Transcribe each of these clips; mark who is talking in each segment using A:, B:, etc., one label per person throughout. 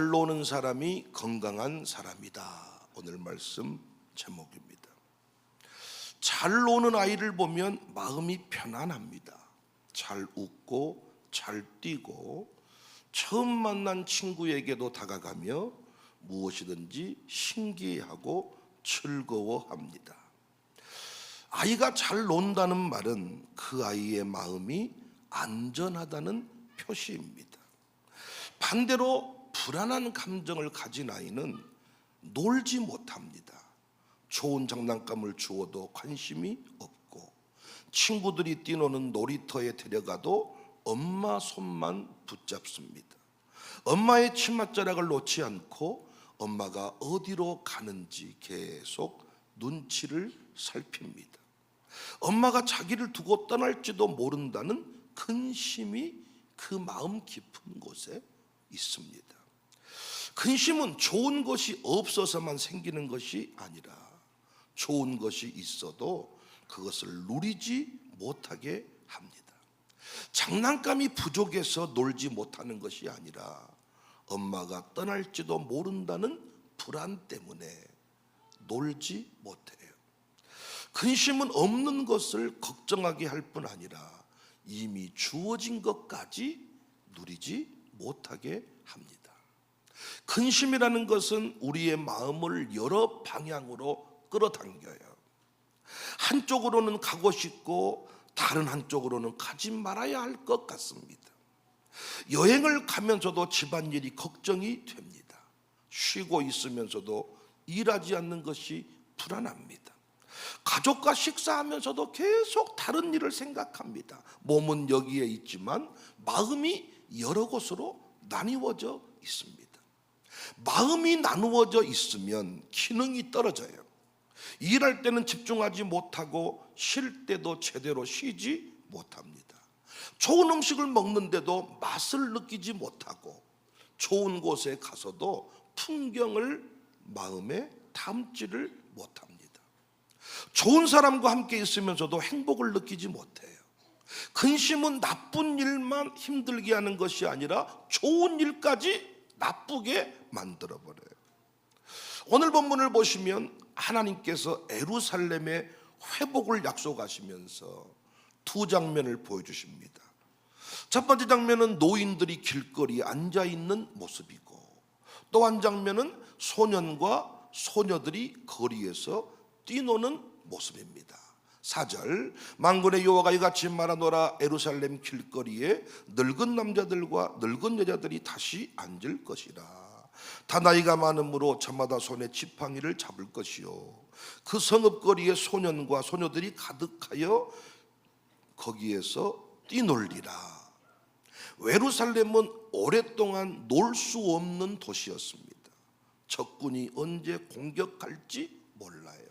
A: 잘 노는 사람이 건강한 사람이다. 오늘 말씀 제목입니다. 잘 노는 아이를 보면 마음이 편안합니다. 잘 웃고 잘 뛰고 처음 만난 친구에게도 다가가며 무엇이든지 신기해하고 즐거워합니다. 아이가 잘 논다는 말은 그 아이의 마음이 안전하다는 표시입니다. 반대로 불안한 감정을 가진 아이는 놀지 못합니다. 좋은 장난감을 주어도 관심이 없고 친구들이 뛰노는 놀이터에 데려가도 엄마 손만 붙잡습니다. 엄마의 치맛자락을 놓지 않고 엄마가 어디로 가는지 계속 눈치를 살핍니다. 엄마가 자기를 두고 떠날지도 모른다는 근심이 그 마음 깊은 곳에 있습니다. 근심은 좋은 것이 없어서만 생기는 것이 아니라 좋은 것이 있어도 그것을 누리지 못하게 합니다. 장난감이 부족해서 놀지 못하는 것이 아니라 엄마가 떠날지도 모른다는 불안 때문에 놀지 못해요. 근심은 없는 것을 걱정하게 할 뿐 아니라 이미 주어진 것까지 누리지 못하게 합니다. 근심이라는 것은 우리의 마음을 여러 방향으로 끌어당겨요. 한쪽으로는 가고 싶고 다른 한쪽으로는 가지 말아야 할 것 같습니다. 여행을 가면서도 집안일이 걱정이 됩니다. 쉬고 있으면서도 일하지 않는 것이 불안합니다. 가족과 식사하면서도 계속 다른 일을 생각합니다. 몸은 여기에 있지만 마음이 여러 곳으로 나뉘어져 있습니다. 마음이 나누어져 있으면 기능이 떨어져요. 일할 때는 집중하지 못하고 쉴 때도 제대로 쉬지 못합니다. 좋은 음식을 먹는데도 맛을 느끼지 못하고 좋은 곳에 가서도 풍경을 마음에 담지를 못합니다. 좋은 사람과 함께 있으면서도 행복을 느끼지 못해요. 근심은 나쁜 일만 힘들게 하는 것이 아니라 좋은 일까지 나쁘게 만들어버려요. 오늘 본문을 보시면 하나님께서 예루살렘의 회복을 약속하시면서 두 장면을 보여주십니다. 첫 번째 장면은 노인들이 길거리에 앉아있는 모습이고, 또 한 장면은 소년과 소녀들이 거리에서 뛰노는 모습입니다. 4절, 만군의 여호와가 이같이 말하노라. 예루살렘 길거리에 늙은 남자들과 늙은 여자들이 다시 앉을 것이라. 다 나이가 많으므로 저마다 손에 지팡이를 잡을 것이요, 그 성읍거리에 소년과 소녀들이 가득하여 거기에서 뛰놀리라. 예루살렘은 오랫동안 놀 수 없는 도시였습니다. 적군이 언제 공격할지 몰라요.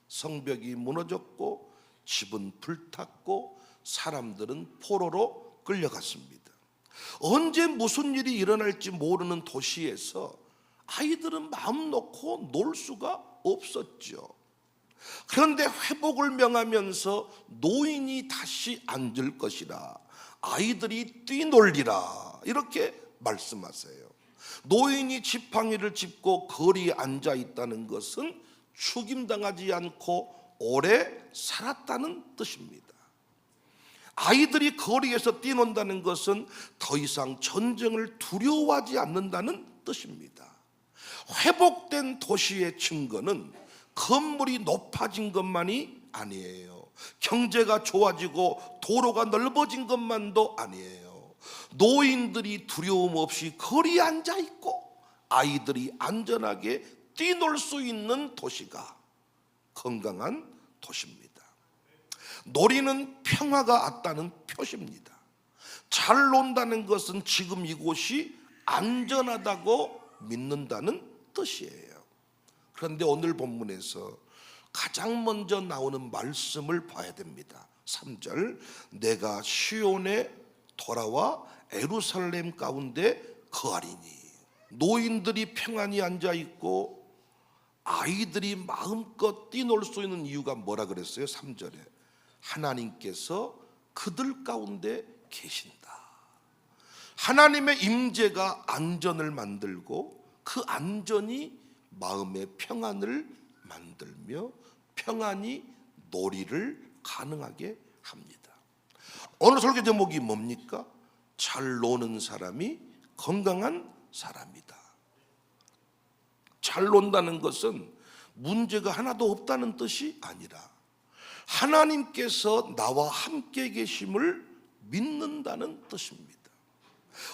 A: 성벽이 무너졌고 집은 불탔고 사람들은 포로로 끌려갔습니다. 언제 무슨 일이 일어날지 모르는 도시에서 아이들은 마음 놓고 놀 수가 없었죠. 그런데 회복을 명하면서 노인이 다시 앉을 것이라, 아이들이 뛰놀리라, 이렇게 말씀하세요. 노인이 지팡이를 짚고 거리에 앉아 있다는 것은 죽임당하지 않고 오래 살았다는 뜻입니다. 아이들이 거리에서 뛰논다는 것은 더 이상 전쟁을 두려워하지 않는다는 뜻입니다. 회복된 도시의 증거는 건물이 높아진 것만이 아니에요. 경제가 좋아지고 도로가 넓어진 것만도 아니에요. 노인들이 두려움 없이 거리에 앉아 있고 아이들이 안전하게 뛰놀 수 있는 도시가 건강한 도시입니다. 놀이는 평화가 왔다는 표시입니다. 잘 논다는 것은 지금 이곳이 안전하다고 믿는다는 뜻이에요. 그런데 오늘 본문에서 가장 먼저 나오는 말씀을 봐야 됩니다. 3절, 내가 시온에 돌아와 예루살렘 가운데 거하리니. 노인들이 평안히 앉아있고 아이들이 마음껏 뛰놀 수 있는 이유가 뭐라 그랬어요? 3절에 하나님께서 그들 가운데 계신다. 하나님의 임재가 안전을 만들고 그 안전이 마음의 평안을 만들며 평안이 놀이를 가능하게 합니다. 오늘 설교 제목이 뭡니까? 잘 노는 사람이 건강한 사람이다. 잘 논다는 것은 문제가 하나도 없다는 뜻이 아니라 하나님께서 나와 함께 계심을 믿는다는 뜻입니다.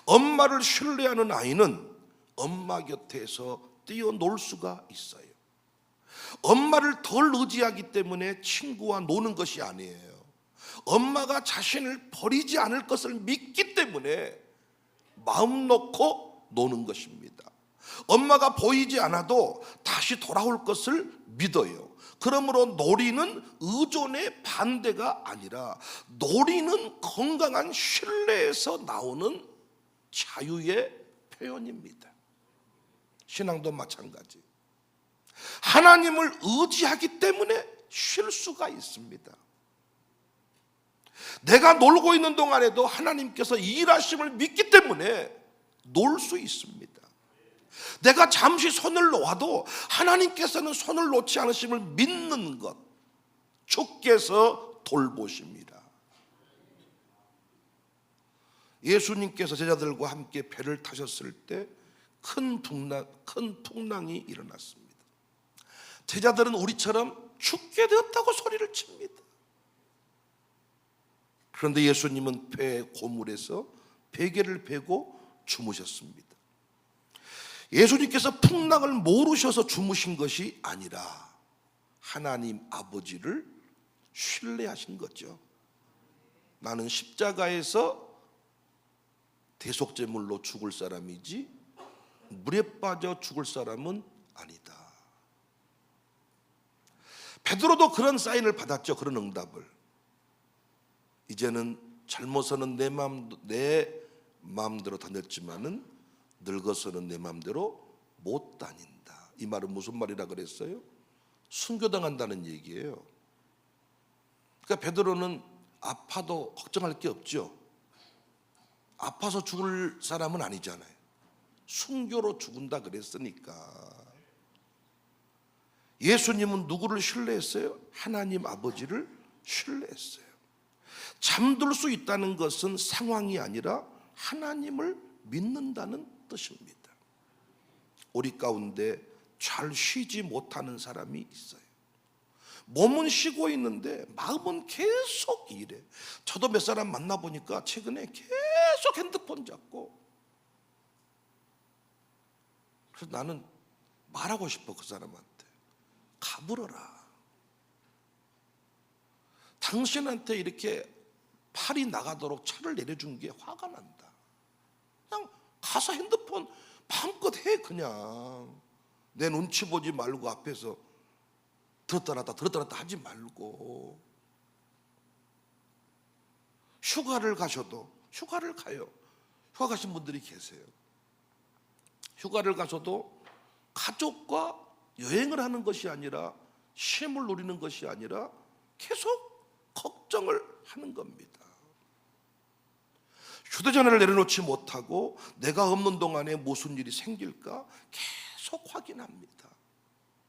A: 엄마를 신뢰하는 아이는 엄마 곁에서 뛰어놀 수가 있어요. 엄마를 덜 의지하기 때문에 친구와 노는 것이 아니에요. 엄마가 자신을 버리지 않을 것을 믿기 때문에 마음 놓고 노는 것입니다. 엄마가 보이지 않아도 다시 돌아올 것을 믿어요. 그러므로 놀이는 의존의 반대가 아니라 놀이는 건강한 신뢰에서 나오는 자유의 표현입니다. 신앙도 마찬가지. 하나님을 의지하기 때문에 쉴 수가 있습니다. 내가 놀고 있는 동안에도 하나님께서 일하심을 믿기 때문에 놀 수 있습니다. 내가 잠시 손을 놓아도 하나님께서는 손을 놓지 않으심을 믿는 것, 주께서 돌보십니다. 예수님께서 제자들과 함께 배를 타셨을 때 큰 풍랑이 일어났습니다. 제자들은 우리처럼 죽게 되었다고 소리를 칩니다. 그런데 예수님은 배 고물에서 베개를 베고 주무셨습니다. 예수님께서 풍랑을 모르셔서 주무신 것이 아니라 하나님 아버지를 신뢰하신 거죠. 나는 십자가에서 대속제물로 죽을 사람이지 물에 빠져 죽을 사람은 아니다. 베드로도 그런 사인을 받았죠. 그런 응답을. 이제는 젊어서는 내 마음대로 다녔지만은 늙어서는 내 마음대로 못 다닌다. 이 말은 무슨 말이라 그랬어요? 순교당한다는 얘기예요. 그러니까 베드로는 아파도 걱정할 게 없죠. 아파서 죽을 사람은 아니잖아요. 순교로 죽은다 그랬으니까. 예수님은 누구를 신뢰했어요? 하나님 아버지를 신뢰했어요. 잠들 수 있다는 것은 상황이 아니라 하나님을 믿는다는 뜻입니다. 우리 가운데 잘 쉬지 못하는 사람이 있어요. 몸은 쉬고 있는데 마음은 계속 일해. 저도 몇 사람 만나보니까 최근에 계속 핸드폰 잡고, 그래서 나는 말하고 싶어. 그 사람한테 가불어라. 당신한테 이렇게 팔이 나가도록 차를 내려준 게 화가 난다. 그냥 가서 핸드폰 마음껏 해. 그냥 내 눈치 보지 말고 앞에서 들었다 놨다 하지 말고. 휴가를 가셔도, 휴가를 가요. 휴가 가신 분들이 계세요. 휴가를 가서도 가족과 여행을 하는 것이 아니라, 쉼을 누리는 것이 아니라 계속 걱정을 하는 겁니다. 휴대전화를 내려놓지 못하고 내가 없는 동안에 무슨 일이 생길까 계속 확인합니다.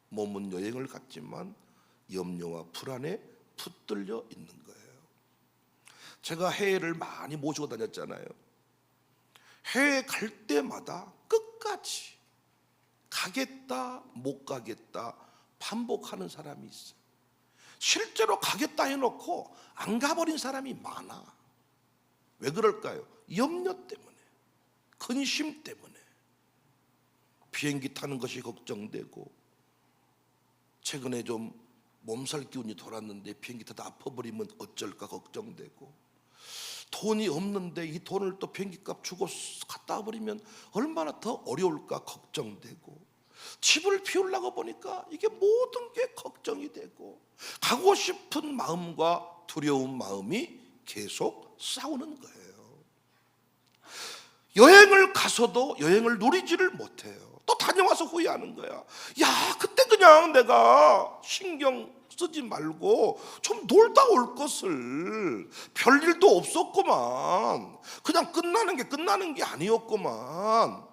A: 몸은 여행을 갔지만 염려와 불안에 붙들려 있는 거예요. 제가 해외를 많이 모시고 다녔잖아요. 해외 갈 때마다 끝까지 가겠다 못 가겠다 반복하는 사람이 있어요. 실제로 가겠다 해놓고 안 가버린 사람이 많아. 왜 그럴까요? 염려 때문에, 근심 때문에. 비행기 타는 것이 걱정되고, 최근에 좀 몸살 기운이 돌았는데 비행기 타다 아파버리면 어쩔까 걱정되고, 돈이 없는데 이 돈을 또 비행기값 주고 갔다 와버리면 얼마나 더 어려울까 걱정되고, 집을 비우려고 보니까 이게 모든 게 걱정이 되고, 가고 싶은 마음과 두려운 마음이 계속 싸우는 거예요. 여행을 가서도 여행을 누리지를 못해요. 또 다녀와서 후회하는 거야. 야, 그때 그냥 내가 신경 쓰지 말고 좀 놀다 올 것을. 별일도 없었구만. 그냥 끝나는 게 아니었구만.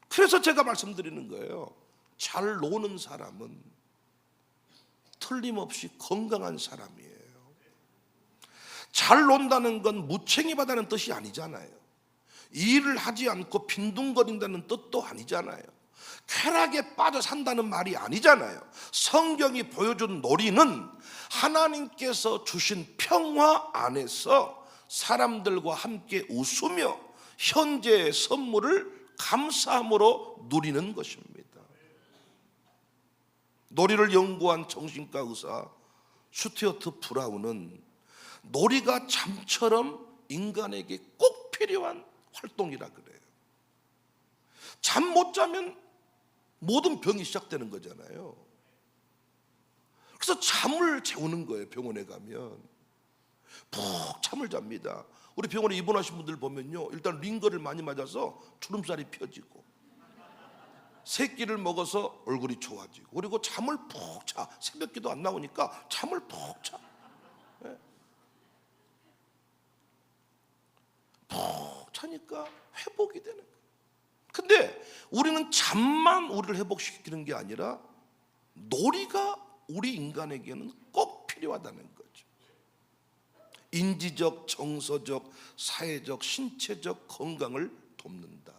A: 그래서 제가 말씀드리는 거예요. 잘 노는 사람은 틀림없이 건강한 사람이에요. 잘 논다는 건 무책임하다는 뜻이 아니잖아요. 일을 하지 않고 빈둥거린다는 뜻도 아니잖아요. 쾌락에 빠져 산다는 말이 아니잖아요. 성경이 보여준 놀이는 하나님께서 주신 평화 안에서 사람들과 함께 웃으며 현재의 선물을 감사함으로 누리는 것입니다. 놀이를 연구한 정신과 의사 스튜어트 브라운은 놀이가 잠처럼 인간에게 꼭 필요한 활동이라 그래요. 잠 못 자면 모든 병이 시작되는 거잖아요. 그래서 잠을 재우는 거예요. 병원에 가면 푹 잠을 잡니다. 우리 병원에 입원하신 분들 보면요, 일단 링거를 많이 맞아서 주름살이 펴지고 새끼를 먹어서 얼굴이 좋아지고, 그리고 잠을 푹 자. 새벽기도 안 나오니까 잠을 푹 자. 푹 자니까 회복이 되는 거예요. 근데 우리는 잠만 우리를 회복시키는 게 아니라 놀이가 우리 인간에게는 꼭 필요하다는 거죠. 인지적, 정서적, 사회적, 신체적 건강을 돕는다.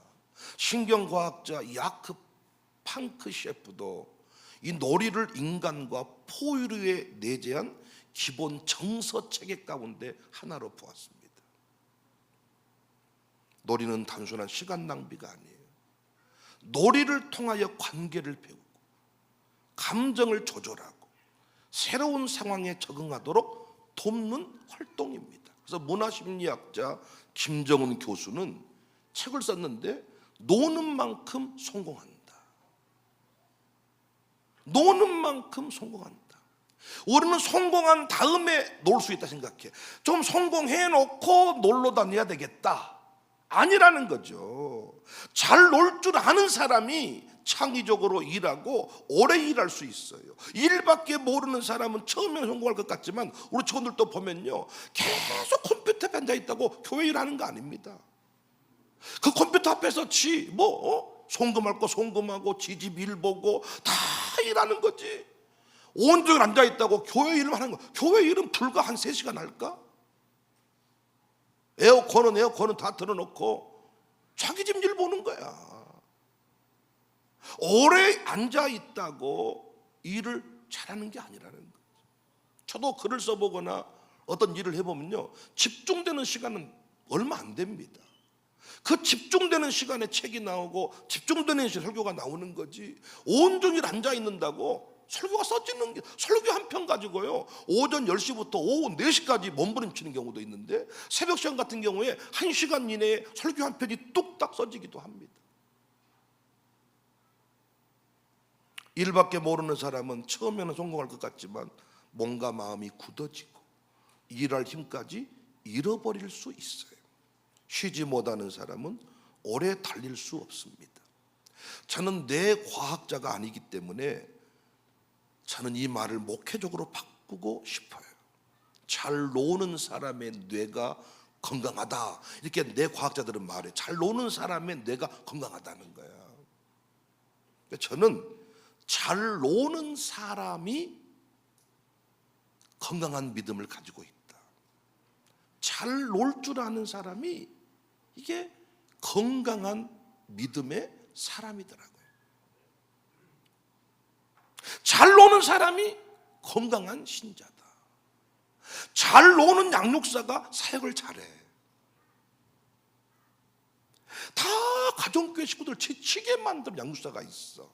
A: 신경과학자 야크 팡크 셰프도 이 놀이를 인간과 포유류에 내재한 기본 정서 체계 가운데 하나로 보았습니다. 놀이는 단순한 시간 낭비가 아니에요. 놀이를 통하여 관계를 배우고 감정을 조절하고 새로운 상황에 적응하도록 돕는 활동입니다. 그래서 문화심리학자 김정은 교수는 책을 썼는데 노는 만큼 성공한다. 노는 만큼 성공한다. 우리는 성공한 다음에 놀 수 있다 생각해. 좀 성공해놓고 놀러 다녀야 되겠다. 아니라는 거죠. 잘 놀 줄 아는 사람이 창의적으로 일하고 오래 일할 수 있어요. 일밖에 모르는 사람은 처음에는 성공할 것 같지만 우리 직원들도 보면요, 계속 컴퓨터 앞에 앉아 있다고 교회 일하는 거 아닙니다. 그 컴퓨터 앞에서 송금할 거 송금하고 지집 일 보고 다 일하는 거지. 온종일 앉아 있다고 교회 일을 하는 거. 교회 일은 불과 한 3시간 할까? 에어컨은 다 틀어놓고 자기 집 일 보는 거야. 오래 앉아 있다고 일을 잘하는 게 아니라는 거죠. 저도 글을 써보거나 어떤 일을 해보면요, 집중되는 시간은 얼마 안 됩니다. 그 집중되는 시간에 책이 나오고 집중되는 시간에 설교가 나오는 거지, 온종일 앉아 있는다고 설교가 써지는 게, 설교 한 편 가지고요 오전 10시부터 오후 4시까지 몸부림치는 경우도 있는데, 새벽 시간 같은 경우에 1시간 이내에 설교 한 편이 뚝딱 써지기도 합니다. 일밖에 모르는 사람은 처음에는 성공할 것 같지만 몸과 마음이 굳어지고 일할 힘까지 잃어버릴 수 있어요. 쉬지 못하는 사람은 오래 달릴 수 없습니다. 저는 뇌과학자가 아니기 때문에 저는 이 말을 목회적으로 바꾸고 싶어요. 잘 노는 사람의 뇌가 건강하다, 이렇게 뇌과학자들은 말해. 잘 노는 사람의 뇌가 건강하다는 거야. 저는 잘 노는 사람이 건강한 믿음을 가지고 있다. 잘 놀 줄 아는 사람이 이게 건강한 믿음의 사람이더라고요. 잘 노는 사람이 건강한 신자다. 잘 노는 양육사가 사역을 잘해. 다 가정교회 식구들 지치게 만든 양육사가 있어.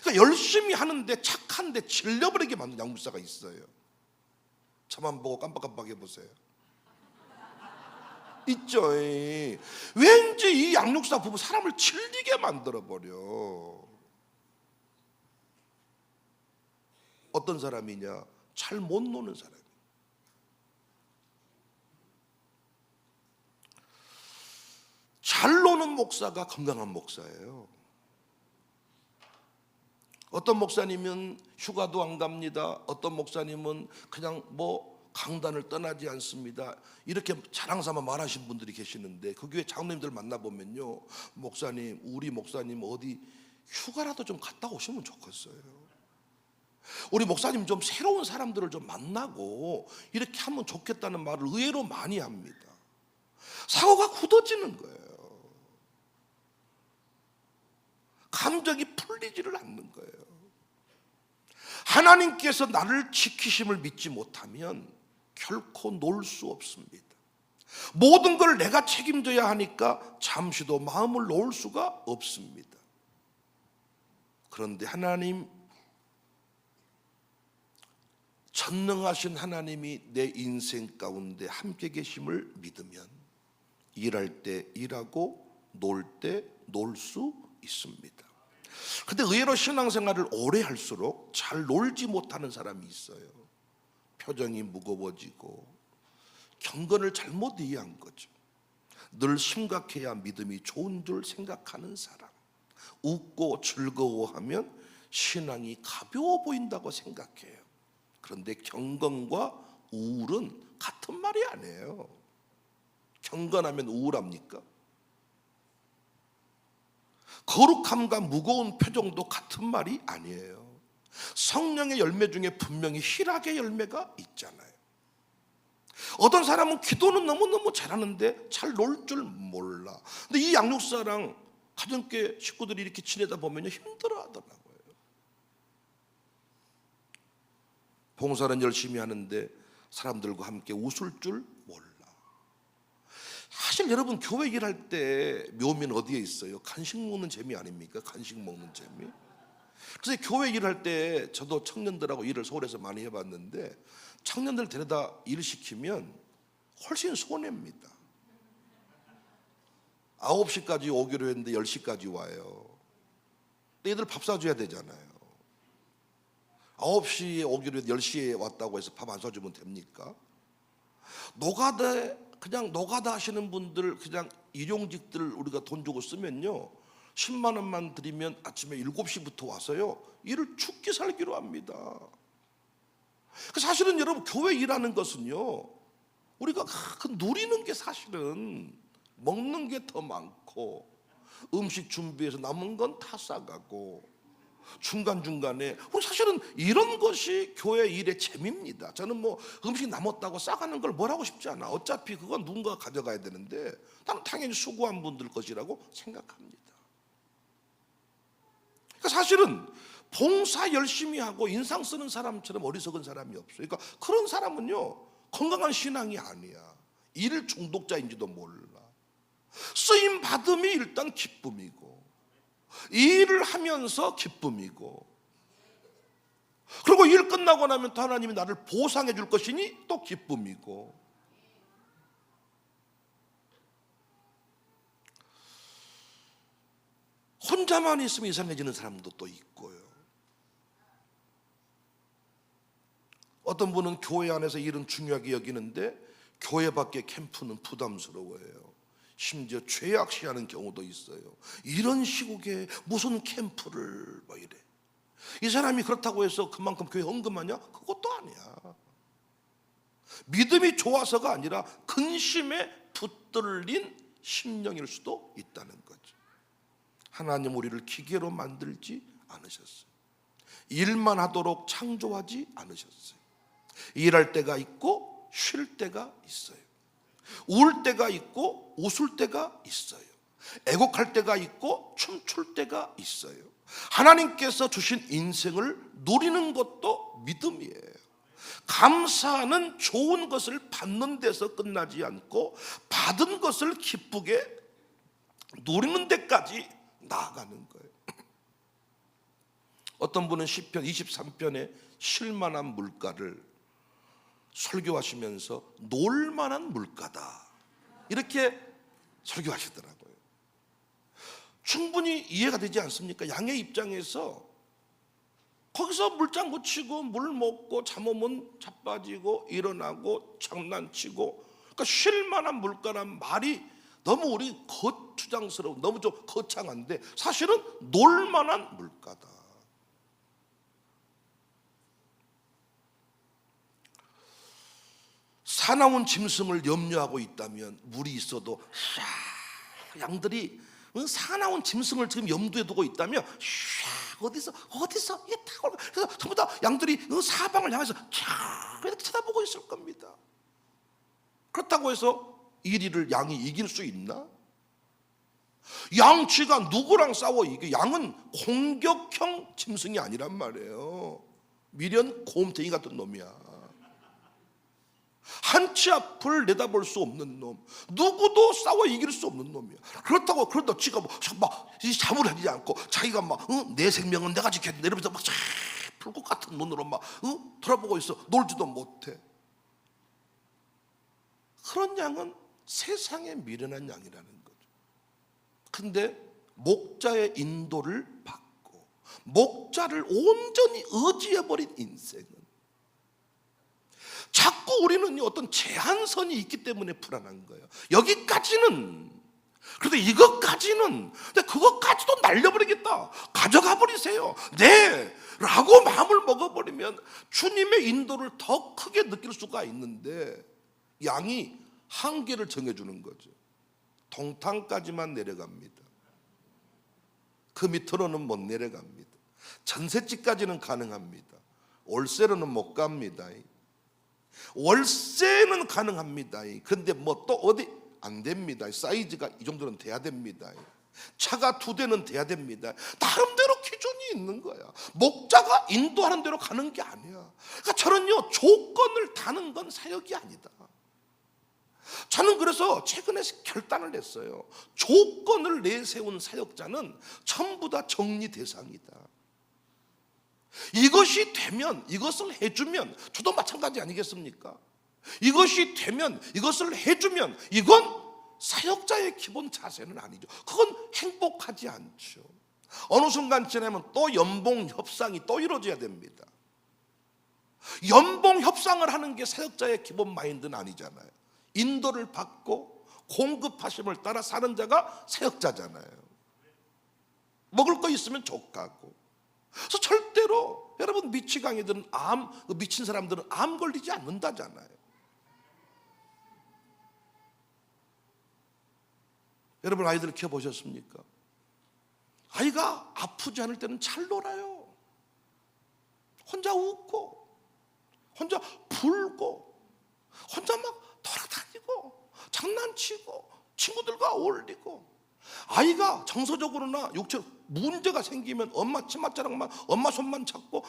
A: 그러니까 열심히 하는데 착한데 질려버리게 만든 양육사가 있어요. 저만 보고 깜빡깜빡 해보세요. 있죠. 왠지 이 양육사 부부 사람을 질리게 만들어버려. 어떤 사람이냐? 잘 못 노는 사람. 잘 노는 목사가 건강한 목사예요. 어떤 목사님은 휴가도 안 갑니다. 어떤 목사님은 그냥 강단을 떠나지 않습니다. 이렇게 자랑삼아 말하신 분들이 계시는데 그 교회 장로님들 만나보면요, 목사님, 우리 목사님 어디 휴가라도 좀 갔다 오시면 좋겠어요. 우리 목사님 좀 새로운 사람들을 좀 만나고 이렇게 하면 좋겠다는 말을 의외로 많이 합니다. 사고가 굳어지는 거예요. 감정이 풀리지를 않는 거예요. 하나님께서 나를 지키심을 믿지 못하면 결코 놀 수 없습니다. 모든 걸 내가 책임져야 하니까 잠시도 마음을 놓을 수가 없습니다. 그런데 하나님, 전능하신 하나님이 내 인생 가운데 함께 계심을 믿으면 일할 때 일하고 놀 때 놀 수 있습니다. 근데 의외로 신앙생활을 오래 할수록 잘 놀지 못하는 사람이 있어요. 표정이 무거워지고 경건을 잘못 이해한 거죠. 늘 심각해야 믿음이 좋은 줄 생각하는 사람, 웃고 즐거워하면 신앙이 가벼워 보인다고 생각해요. 그런데 경건과 우울은 같은 말이 아니에요. 경건하면 우울합니까? 거룩함과 무거운 표정도 같은 말이 아니에요. 성령의 열매 중에 분명히 희락의 열매가 있잖아요. 어떤 사람은 기도는 너무너무 잘하는데 잘 놀 줄 몰라. 근데 이 양육사랑 가정교회 식구들이 이렇게 지내다 보면 힘들어 하더라고요. 봉사는 열심히 하는데 사람들과 함께 웃을 줄 몰라. 사실 여러분, 교회 일할 때 묘미는 어디에 있어요? 간식 먹는 재미 아닙니까? 간식 먹는 재미. 그래서 교회 일할 때 저도 청년들하고 일을 서울에서 많이 해봤는데 청년들 데려다 일 시키면 훨씬 손해입니다. 9시까지 오기로 했는데 10시까지 와요. 근데 얘들 밥 사줘야 되잖아요. 9시에 오기로 했는데 10시에 왔다고 해서 밥 안 사주면 됩니까? 노가다 하시는 분들, 그냥 일용직들 우리가 돈 주고 쓰면요, 10만 원만 드리면 아침에 7시부터 와서요 일을 죽기 살기로 합니다. 사실은 여러분, 교회 일하는 것은요, 우리가 누리는 게 사실은 먹는 게 더 많고 음식 준비해서 남은 건 다 싸가고 중간중간에 우리 사실은 이런 것이 교회 일의 재미입니다. 저는 음식 남았다고 싸가는 걸 뭐라고 싶지 않아. 어차피 그건 누군가 가져가야 되는데 나는 당연히 수고한 분들 것이라고 생각합니다. 그러니까 사실은 봉사 열심히 하고 인상 쓰는 사람처럼 어리석은 사람이 없어요. 그러니까 그런 사람은요 건강한 신앙이 아니야. 일 중독자인지도 몰라. 쓰임 받음이 일단 기쁨이고 일을 하면서 기쁨이고, 그리고 일 끝나고 나면 또 하나님이 나를 보상해 줄 것이니 또 기쁨이고. 혼자만 있으면 이상해지는 사람도 또 있고요. 어떤 분은 교회 안에서 일은 중요하게 여기는데 교회 밖의 캠프는 부담스러워해요. 심지어 죄악시하는 경우도 있어요. 이런 시국에 무슨 캠프를 이래. 이 사람이 그렇다고 해서 그만큼 교회 헌금하냐? 그것도 아니야. 믿음이 좋아서가 아니라 근심에 붙들린 심령일 수도 있다는 거죠. 하나님 우리를 기계로 만들지 않으셨어요. 일만 하도록 창조하지 않으셨어요. 일할 때가 있고 쉴 때가 있어요. 울 때가 있고 웃을 때가 있어요. 애곡할 때가 있고 춤출 때가 있어요. 하나님께서 주신 인생을 누리는 것도 믿음이에요. 감사하는 좋은 것을 받는 데서 끝나지 않고 받은 것을 기쁘게 누리는 데까지 나아가는 거예요. 어떤 분은 시편 23편에 쉴만한 물가를 설교하시면서 놀만한 물가다 이렇게 설교하시더라고요. 충분히 이해가 되지 않습니까? 양의 입장에서 거기서 물장 묻히고 물 먹고 잠오면 자빠지고 일어나고 장난치고, 그러니까 쉴만한 물가란 말이 너무 우리 거추장스러운, 너무 좀 거창한데 사실은 놀만한 물가다. 사나운 짐승을 염려하고 있다면 물이 있어도 양들이 사나운 짐승을 지금 염두에 두고 있다면 어디서 이게 다 그래서 전부 다 양들이 사방을 향해서 이렇게 쳐다보고 있을 겁니다. 그렇다고 해서 1위를 양이 이길 수 있나? 양치가 누구랑 싸워 이게? 양은 공격형 짐승이 아니란 말이에요. 미련 곰탱이 같은 놈이야. 한치 앞을 내다볼 수 없는 놈, 누구도 싸워 이길 수 없는 놈이야. 그런다 지가 막 잠을 하지 않고 자기가 막 내 생명은 내가 지켰는데 이러면서 막 불꽃 같은 눈으로 막 돌아보고 있어. 놀지도 못해. 그런 양은 세상에 미련한 양이라는 거죠. 근데 목자의 인도를 받고 목자를 온전히 의지해버린 인생은 자꾸 우리는 어떤 제한선이 있기 때문에 불안한 거예요. 여기까지는, 그런데 이것까지는, 근데 그것까지도 날려버리겠다, 가져가 버리세요, 네 라고 마음을 먹어버리면 주님의 인도를 더 크게 느낄 수가 있는데, 양이 한계를 정해주는 거죠. 동탄까지만 내려갑니다. 그 밑으로는 못 내려갑니다. 전셋집까지는 가능합니다. 월세로는 못 갑니다. 월세는 가능합니다. 근데 뭐 또 어디 안 됩니다. 사이즈가 이 정도는 돼야 됩니다. 차가 2대는 돼야 됩니다. 나름대로 기준이 있는 거야. 목자가 인도하는 대로 가는 게 아니야. 그러니까 저는요, 조건을 다는 건 사역이 아니다. 저는 그래서 최근에 결단을 했어요. 조건을 내세운 사역자는 전부 다 정리 대상이다. 이것이 되면, 이것을 해주면, 저도 마찬가지 아니겠습니까? 이것이 되면, 이것을 해주면, 이건 사역자의 기본 자세는 아니죠. 그건 행복하지 않죠. 어느 순간 지나면 또 연봉 협상이 또 이루어져야 됩니다. 연봉 협상을 하는 게 사역자의 기본 마인드는 아니잖아요. 인도를 받고 공급하심을 따라 사는 자가 사역자잖아요. 먹을 거 있으면 족가고. 그래서 절대로 여러분 미치광이들은 미친 사람들은 암 걸리지 않는다잖아요. 여러분 아이들을 키워보셨습니까? 아이가 아프지 않을 때는 잘 놀아요. 혼자 웃고 혼자 불고 혼자 막 돌아다니고 장난치고 친구들과 어울리고, 아이가 정서적으로나 육체로 문제가 생기면 엄마 치맛자락만, 엄마 손만 잡고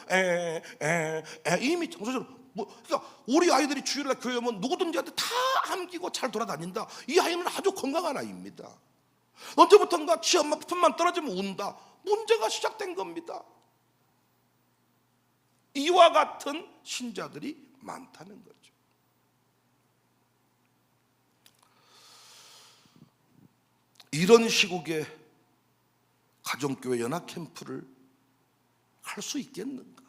A: 이미 정서적으로 그러니까 우리 아이들이 주일날 교회 오면 누구든지한테 다 안기고 잘 돌아다닌다. 이 아이는 아주 건강한 아이입니다. 언제부턴가 지 엄마 품만 떨어지면 운다. 문제가 시작된 겁니다. 이와 같은 신자들이 많다는 거죠. 이런 시국에 가정교회 연합캠프를 할 수 있겠는가?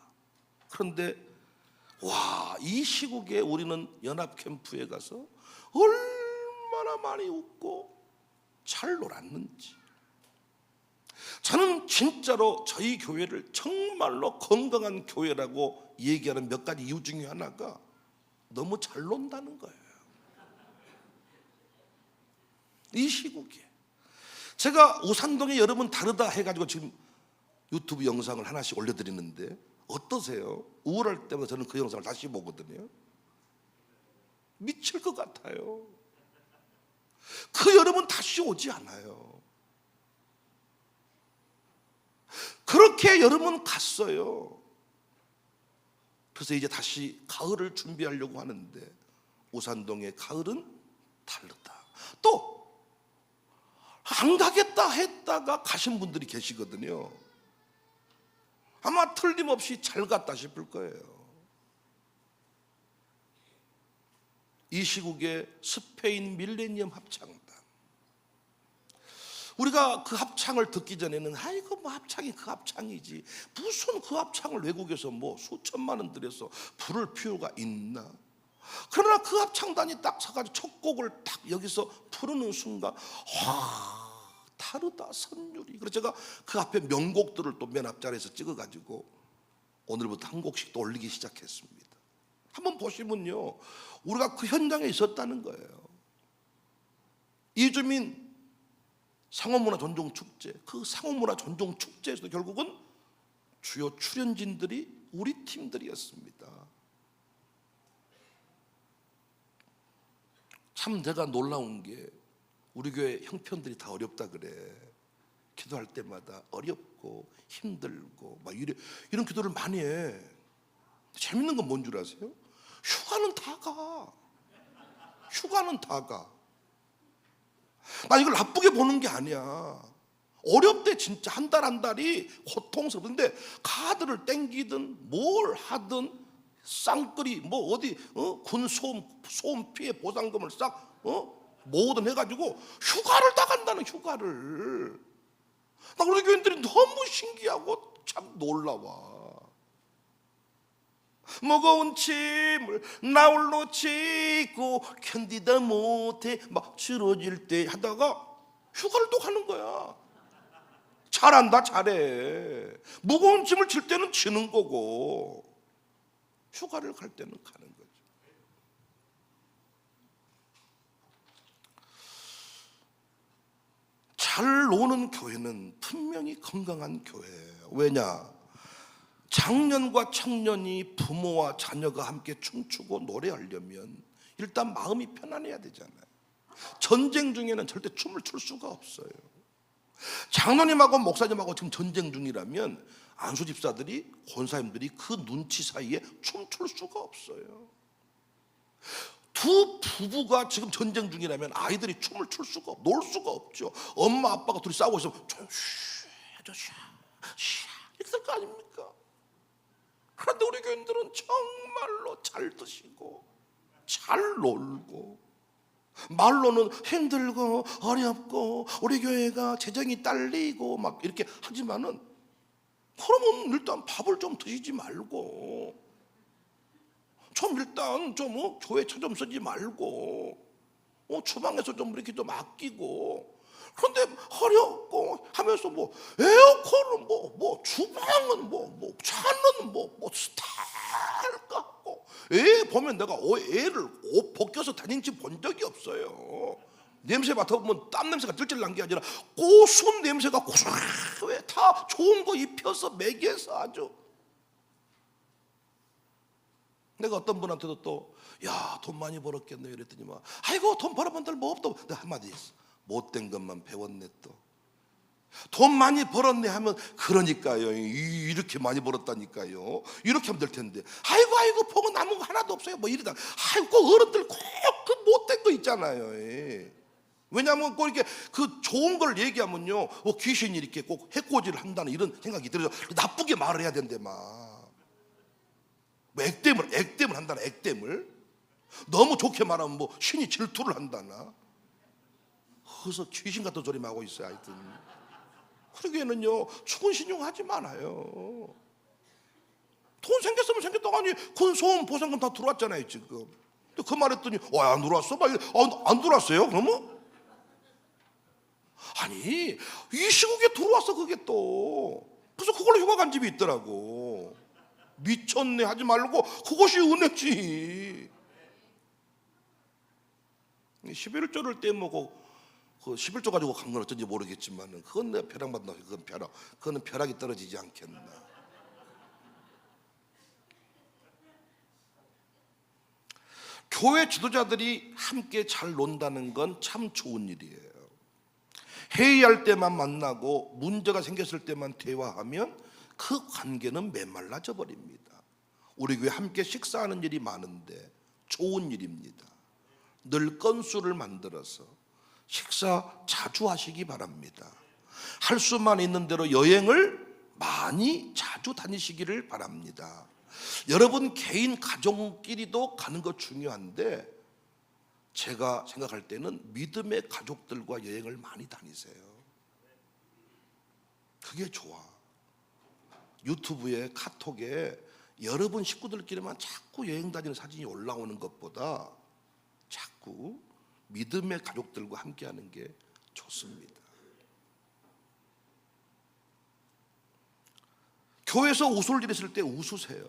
A: 그런데 이 시국에 우리는 연합캠프에 가서 얼마나 많이 웃고 잘 놀았는지. 저는 진짜로 저희 교회를 정말로 건강한 교회라고 얘기하는 몇 가지 이유 중에 하나가 너무 잘 논다는 거예요. 이 시국에 제가 오산동에 여러분 다르다 해가지고 지금 유튜브 영상을 하나씩 올려드리는데 어떠세요? 우울할 때마다 저는 그 영상을 다시 보거든요. 미칠 것 같아요. 그 여러분 다시 오지 않아요. 그렇게 여러분 갔어요. 그래서 이제 다시 가을을 준비하려고 하는데 오산동의 가을은 다르다. 또 안 가겠다 했다가 가신 분들이 계시거든요. 아마 틀림없이 잘 갔다 싶을 거예요. 이 시국에 스페인 밀레니엄 합창단, 우리가 그 합창을 듣기 전에는 아이고 뭐 합창이 그 합창이지, 무슨 그 합창을 외국에서 뭐 수천만 원 들여서 부를 필요가 있나. 그러나 그 합창단이 딱 서가지고 첫 곡을 딱 여기서 부르는 순간 다르다 선율이. 그래서 제가 그 앞에 명곡들을 또 맨 앞자리에서 찍어가지고 오늘부터 한 곡씩 또 올리기 시작했습니다. 한번 보시면요, 우리가 그 현장에 있었다는 거예요. 이주민 상호문화 전통 축제, 그 상호문화 전통 축제에서도 결국은 주요 출연진들이 우리 팀들이었습니다. 참 내가 놀라운 게 우리 교회 형편들이 다 어렵다 그래. 기도할 때마다 어렵고 힘들고 막 이런 기도를 많이 해. 재밌는 건 뭔 줄 아세요? 휴가는 다 가. 휴가는 다 가. 나 이걸 나쁘게 보는 게 아니야. 어렵대 진짜. 한 달 한 달이 고통스러운데 카드를 땡기든 뭘 하든 쌍끌이 뭐 어디 군 소음 피해 보상금을 싹 모으든 해가지고 휴가를 다 간다는, 휴가를. 나 우리 교인들이 너무 신기하고 참 놀라워. 무거운 짐을 나 홀로 지고 견디다 못해 막 쓰러질 때 하다가 휴가를 또 가는 거야. 잘한다, 잘해. 무거운 짐을 질 때는 지는 거고 휴가를 갈 때는 가는 거죠. 잘 노는 교회는 분명히 건강한 교회예요. 왜냐? 장년과 청년이, 부모와 자녀가 함께 춤추고 노래하려면 일단 마음이 편안해야 되잖아요. 전쟁 중에는 절대 춤을 출 수가 없어요. 장로님하고 목사님하고 지금 전쟁 중이라면 안수 집사들이, 권사님들이 그 눈치 사이에 춤출 수가 없어요. 두 부부가 지금 전쟁 중이라면 아이들이 춤을 출 수가 놀 수가 없죠. 엄마 아빠가 둘이 싸우고 있으면 좀 쉬 이렇게 될 거 아닙니까? 그런데 우리 교인들은 정말로 잘 드시고 잘 놀고, 말로는 힘들고 어렵고 우리 교회가 재정이 딸리고 막 이렇게 하지만은, 그러면 일단 밥을 좀 드시지 말고 좀 일단 좀 교회 차 좀 쓰지 말고 주방에서 좀 이렇게 좀 아끼고. 그런데 어렵고 하면서 뭐 에어컨은 뭐 주방은 뭐 차는 뭐 스타일 같고, 애 보면 내가 애를 옷 벗겨서 다닌지 본 적이 없어요. 냄새 맡아보면 땀 냄새가 찔찔 난 게 아니라 고순 냄새가 고소해. 다 좋은 거 입혀서 먹여서 아주. 내가 어떤 분한테도 또 야, 돈 많이 벌었겠네 이랬더니만 아이고 돈 벌어본들 뭐 없다. 내가 한마디 했어. 못된 것만 배웠네. 또 돈 많이 벌었네 하면 그러니까요, 이렇게 많이 벌었다니까요, 이렇게 하면 될 텐데 아이고 복은 남은 거 하나도 없어요 뭐 이러다. 아이고 어른들 꼭 그 못된 거 있잖아요. 왜냐하면 꼭 이렇게 그 좋은 걸 얘기하면요 귀신이 이렇게 꼭 해코지를 한다는 이런 생각이 들어서 나쁘게 말을 해야 된대 막. 뭐 액땜을 한다나. 액땜을 너무 좋게 말하면 뭐 신이 질투를 한다나. 그래서 귀신 같은 소리만 하고 있어요. 하여튼 그러기에는요 죽은 신용하지 말아요. 돈 생겼으면 생겼다고 하니 군 소음 보상금 다 들어왔잖아요 지금. 그 말했더니 안 들어왔어? 막 안 들어왔어요 그러면? 아니 이 시국에 들어왔어 그게 또. 그래서 그걸로 휴가 간 집이 있더라고. 미쳤네 하지 말고 그것이 은혜지. 11조를 떼먹고 그 11조 가지고 간 건 어쩐지 모르겠지만 그건 내가 벼락받나. 그거는 벼락이 떨어지지 않겠나. 교회 지도자들이 함께 잘 논다는 건 참 좋은 일이에요. 회의할 때만 만나고 문제가 생겼을 때만 대화하면 그 관계는 메말라져 버립니다. 우리 교회 함께 식사하는 일이 많은데 좋은 일입니다. 늘 건수를 만들어서 식사 자주 하시기 바랍니다. 할 수만 있는 대로 여행을 많이 자주 다니시기를 바랍니다. 여러분 개인 가족끼리도 가는 거 중요한데 제가 생각할 때는 믿음의 가족들과 여행을 많이 다니세요. 그게 좋아. 유튜브에 카톡에 여러분 식구들끼리만 자꾸 여행 다니는 사진이 올라오는 것보다 자꾸 믿음의 가족들과 함께하는 게 좋습니다. 교회에서 웃을 일 있을 때 웃으세요.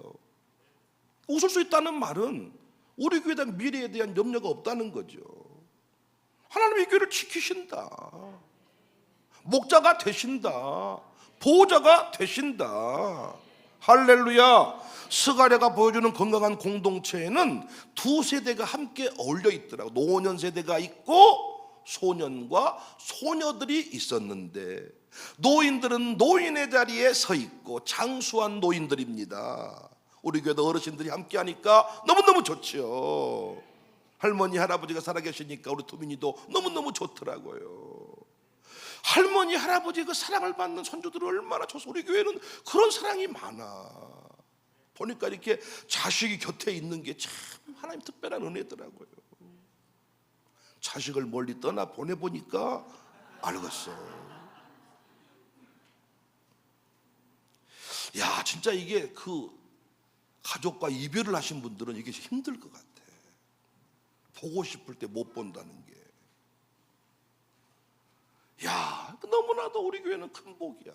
A: 웃을 수 있다는 말은 우리 교회에 대한 미래에 대한 염려가 없다는 거죠. 하나님이 이 교회를 지키신다, 목자가 되신다, 보호자가 되신다. 할렐루야. 스가랴가 보여주는 건강한 공동체에는 두 세대가 함께 어울려 있더라고. 노년 세대가 있고 소년과 소녀들이 있었는데, 노인들은 노인의 자리에 서 있고 장수한 노인들입니다. 우리 교회도 어르신들이 함께 하니까 너무너무 좋죠. 할머니 할아버지가 살아계시니까 우리 투민이도 너무너무 좋더라고요. 할머니 할아버지 그 사랑을 받는 손주들이 얼마나 좋소. 우리 교회는 그런 사랑이 많아. 보니까 이렇게 자식이 곁에 있는 게 참 하나님 특별한 은혜더라고요. 자식을 멀리 떠나 보내보니까 알겠어. 야, 진짜 이게 그 가족과 이별을 하신 분들은 이게 힘들 것 같아. 보고 싶을 때 못 본다는 게. 야, 너무나도 우리 교회는 큰 복이야.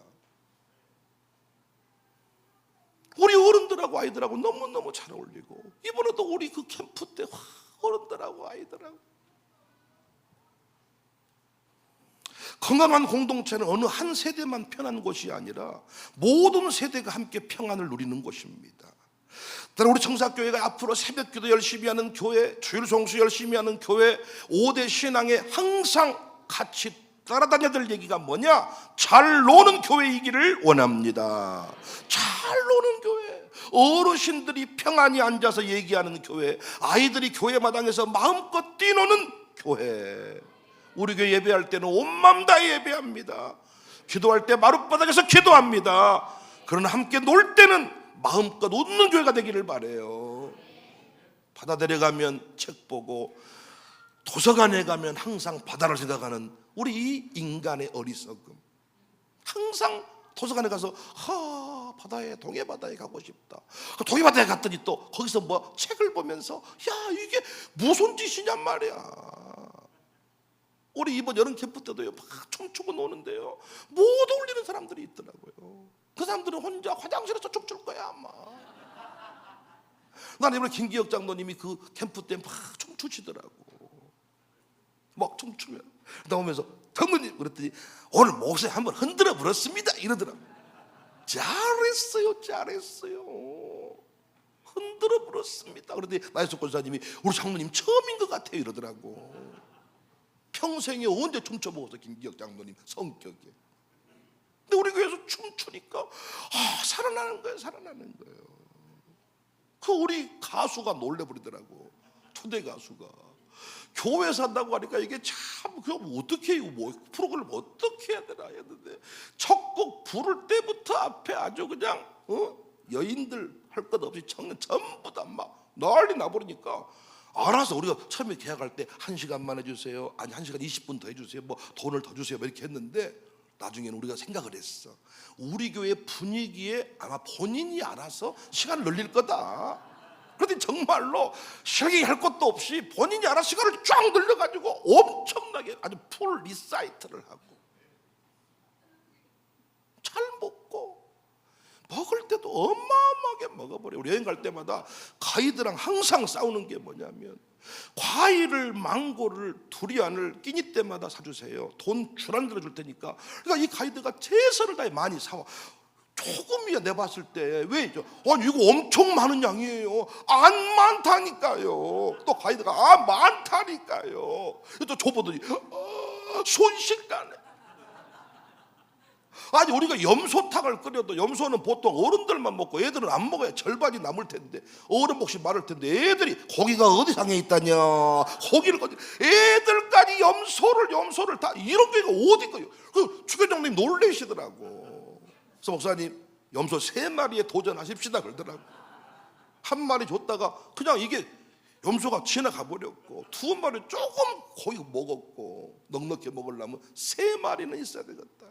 A: 우리 어른들하고 아이들하고 너무너무 잘 어울리고, 이번에도 우리 그 캠프 때 어른들하고 아이들하고. 건강한 공동체는 어느 한 세대만 편한 곳이 아니라 모든 세대가 함께 평안을 누리는 곳입니다. 우리 청사교회가 앞으로 새벽기도 열심히 하는 교회, 주일 성수 열심히 하는 교회, 5대 신앙에 항상 같이 따라다녀야 될 얘기가 뭐냐? 잘 노는 교회이기를 원합니다. 잘 노는 교회, 어르신들이 평안히 앉아서 얘기하는 교회, 아이들이 교회 마당에서 마음껏 뛰노는 교회. 우리 교회 예배할 때는 온 마음 다해 예배합니다. 기도할 때 마룻바닥에서 기도합니다. 그러나 함께 놀 때는 마음껏 웃는 교회가 되기를 바라요. 바다 내려가면 책 보고, 도서관에 가면 항상 바다를 생각하는 우리 이 인간의 어리석음. 항상 도서관에 가서 바다에, 동해 바다에 가고 싶다. 동해 바다에 갔더니 또 거기서 뭐 책을 보면서 야, 이게 무슨 짓이냔 말이야. 우리 이번 여름 캠프 때도요, 막 춤추고 노는데요, 못 어울리는 사람들이 있더라고요. 그 사람들은 혼자 화장실에서 춤출 거야 아마. 나는 이번에 김기혁 장로님이 그 캠프 때 막 춤추시더라고. 막 춤추면 나오면서 장로님 그랬더니 오늘 목소리 한번 흔들어 버렸습니다 이러더라고. 잘했어요, 잘했어요. 흔들어 버렸습니다. 그런데 마이스 권사님이 우리 장로님 처음인 것 같아요 이러더라고. 평생에 언제 춤춰보고서 김기혁 장로님 성격이. 근데 우리 교회에서 춤추니까 살아나는 거예요, 살아나는 거예요. 그 우리 가수가 놀래버리더라고. 초대 가수가 교회 산다고 하니까 이게 참, 그럼 어떻게 해요? 뭐 프로그램 어떻게 해야 되나 했는데, 첫 곡 부를 때부터 앞에 아주 그냥 여인들 할 것 없이 청년 전부 다 막 난리 나버리니까, 알아서 우리가 처음에 계약할 때 1시간만 해주세요, 아니 1시간 20분 더 해주세요, 뭐 돈을 더 주세요, 이렇게 했는데, 나중에는 우리가 생각을 했어. 우리 교회 분위기에 아마 본인이 알아서 시간을 늘릴 거다. 그런데 정말로 시간이 할 것도 없이 본인이 알아서 시간을 쫙 늘려가지고 엄청나게 아주 풀 리사이트를 하고, 잘 먹고, 먹을 때도 어마어마하게 먹어버려. 우리 여행 갈 때마다 가이드랑 항상 싸우는 게 뭐냐면, 과일을, 망고를, 두리안을 끼니 때마다 사주세요. 돈 줄안 들어줄 테니까. 그러니까 이 가이드가 최선을 다해 많이 사와. 조금이야 내 봤을 때. 왜? 아니 이거 엄청 많은 양이에요. 안 많다니까요. 또 가이드가 많다니까요. 또 줘보더니 순식간에. 아니 우리가 염소탕을 끓여도 염소는 보통 어른들만 먹고 애들은 안 먹어야 절반이 남을 텐데, 어른 몫이 많을 텐데, 애들이 고기가 어디 상해 있다냐, 고기를 애들까지 염소를 다, 이런 게 어디 거예요. 그 주교장님 놀래시더라고. 그래서 목사님 염소 3마리에 도전하십시다 그러더라고. 한 마리 줬다가 그냥 이게 염소가 지나가 버렸고, 2마리 조금 고기 먹었고, 넉넉히 먹으려면 3마리는 있어야 되겠다.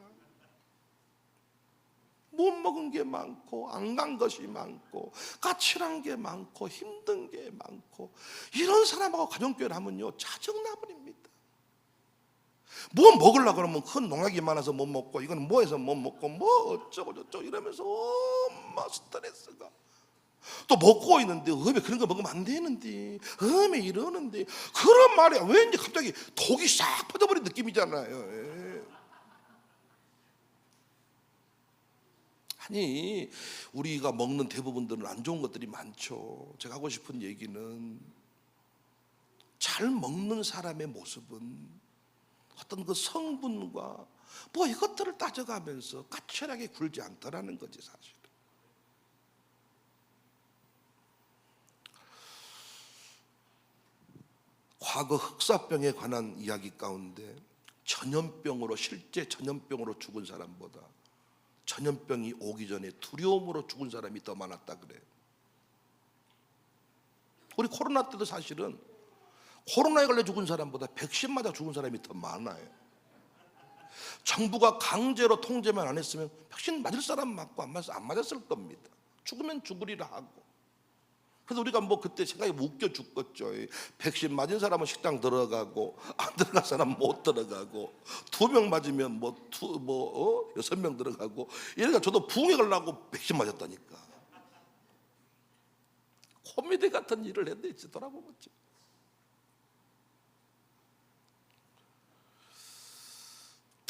A: 못 먹은 게 많고, 안 간 것이 많고, 까칠한 게 많고, 힘든 게 많고, 이런 사람하고 가정교회를 하면요 짜증나버립니다. 뭐 먹으려고 그러면 큰 농약이 많아서 못 먹고, 이건 뭐 해서 못 먹고, 뭐 어쩌고 저쩌고 이러면서 엄마 스트레스가. 또 먹고 있는데 왜 그런 거 먹으면 안 되는데, 왜 이러는데, 그런 말이야. 왠지 갑자기 독이 싹 퍼져버린 느낌이잖아요. 아니, 우리가 먹는 대부분들은 안 좋은 것들이 많죠. 제가 하고 싶은 얘기는, 잘 먹는 사람의 모습은 어떤 그 성분과 뭐 이것들을 따져가면서 까칠하게 굴지 않더라는 거지, 사실. 과거 흑사병에 관한 이야기 가운데 전염병으로, 실제 전염병으로 죽은 사람보다 전염병이 오기 전에 두려움으로 죽은 사람이 더 많았다 그래요. 우리 코로나 때도 사실은 코로나에 걸려 죽은 사람보다 백신 맞아 죽은 사람이 더 많아요. 정부가 강제로 통제만 안 했으면 백신 맞을 사람 맞고 안 맞았을 겁니다. 죽으면 죽으리라 하고. 그래서 우리가 뭐 그때 생각이 웃겨 죽겠죠. 백신 맞은 사람은 식당 들어가고 안 들어간 사람은 못 들어가고, 2명 맞으면 6명 들어가고. 이러니까 저도 부흥회 가려고 백신 맞았다니까. 코미디 같은 일을 했는데 돌아보면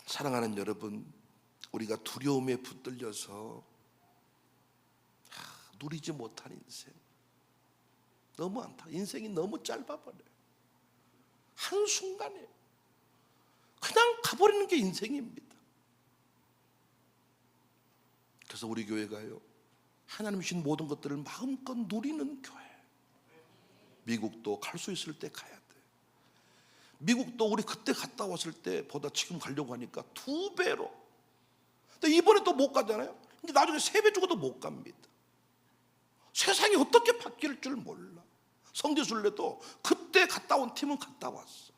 A: 사랑하는 여러분, 우리가 두려움에 붙들려서 누리지 못한 인생 너무 많다. 인생이 너무 짧아버려요. 한순간에 그냥 가버리는 게 인생입니다. 그래서 우리 교회가요, 하나님 주신 모든 것들을 마음껏 누리는 교회. 미국도 갈 수 있을 때 가야 돼. 미국도 우리 그때 갔다 왔을 때보다 지금 가려고 하니까 2배로. 근데 이번에 또 못 가잖아요. 근데 나중에 3배 주고도 못 갑니다. 세상이 어떻게 바뀔 줄 몰라. 성지순례도 그때 갔다 온 팀은 갔다 왔어.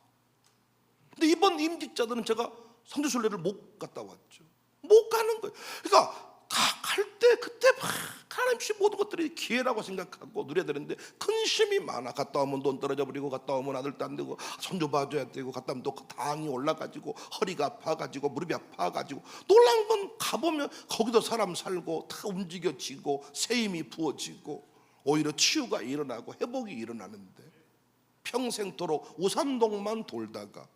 A: 근데 이번 임직자들은 제가 성지순례를 못 갔다 왔죠. 못 가는 거예요. 그러니까 갈 때 그때 막 하나님 주신 모든 것들이 기회라고 생각하고 누려야 되는데 근심이 많아. 갔다 오면 돈 떨어져 버리고, 갔다 오면 아들도 안 되고, 손주 봐줘야 되고, 갔다 오면 또 당이 올라가지고, 허리가 아파가지고, 무릎이 아파가지고. 놀란 건 가보면 거기도 사람 살고 다 움직여지고 새 힘이 부어지고 오히려 치유가 일어나고 회복이 일어나는데, 평생토록 우산동만 돌다가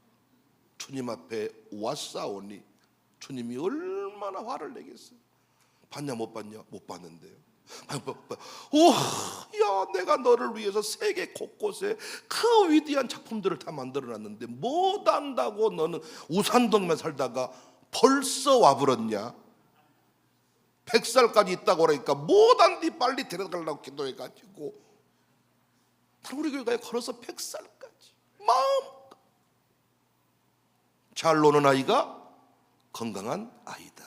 A: 주님 앞에 왔사오니 주님이 얼마나 화를 내겠어요. 봤냐 못 봤냐? 못 봤는데요. 우와, 야, 내가 너를 위해서 세계 곳곳에 그 위대한 작품들을 다 만들어놨는데 못 안다고 너는 우산동만 살다가 벌써 와버렸냐? 100살까지 있다고 그러니까 못 안디 빨리 데려가려고 기도해가지고 우리 교회가 걸어서 100살까지 마음껏. 잘 노는 아이가 건강한 아이다.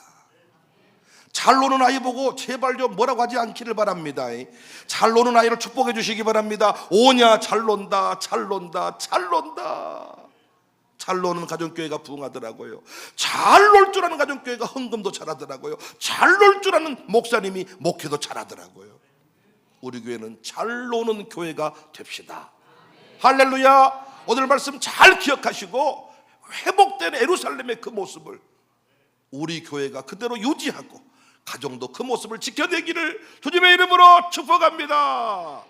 A: 잘 노는 아이 보고 제발 좀 뭐라고 하지 않기를 바랍니다. 잘 노는 아이를 축복해 주시기 바랍니다. 오냐, 잘 논다, 잘 논다, 잘 논다. 잘 노는 가정교회가 부흥하더라고요. 잘 놀 줄 아는 가정교회가 헌금도 잘하더라고요. 잘 놀 줄 아는 목사님이 목회도 잘하더라고요. 우리 교회는 잘 노는 교회가 됩시다. 할렐루야. 오늘 말씀 잘 기억하시고 회복된 예루살렘의 그 모습을 우리 교회가 그대로 유지하고 가정도 그 모습을 지켜내기를 주님의 이름으로 축복합니다.